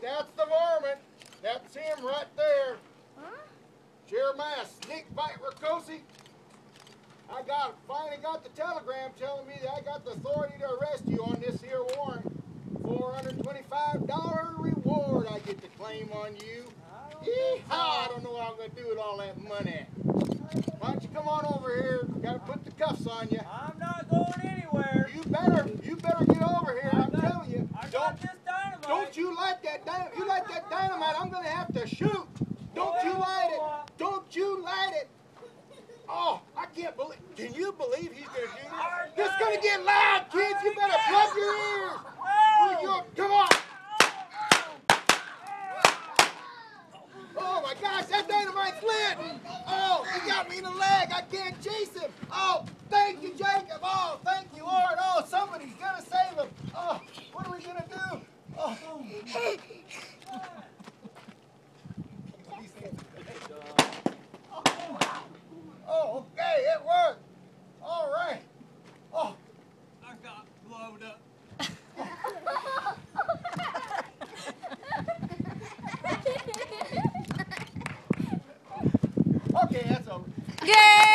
That's the varmint. That's him right there. Huh? Jeremiah Snakebite Ricosi. I finally got the telegram telling me that I got the authority to arrest you on this here warrant. $425 reward I get to claim on you. Yeehaw! I don't know what I'm going to do with all that money. Why don't you come on over here? Got to put the cuffs on you. I'm not going anywhere. You better get over here. I'm telling you. I got this dynamite. Don't you light that dynamite. You light that dynamite, I'm going to have to shoot. Don't you light it. Don't you light it. Oh, I can't believe. Can you believe he's going to do this? It's going to get loud, kids. You better plug your ears. Come on. Oh my gosh, that dynamite's lit. Oh, he got me in the leg. I can't chase him. Oh, thank you, Jacob. Oh, thank you, Lord. Oh, somebody's going to save him. Oh, what are we going to do? Oh. Oh, okay, it worked. All right. Oh, I got blowed up. okay, that's over. Yay!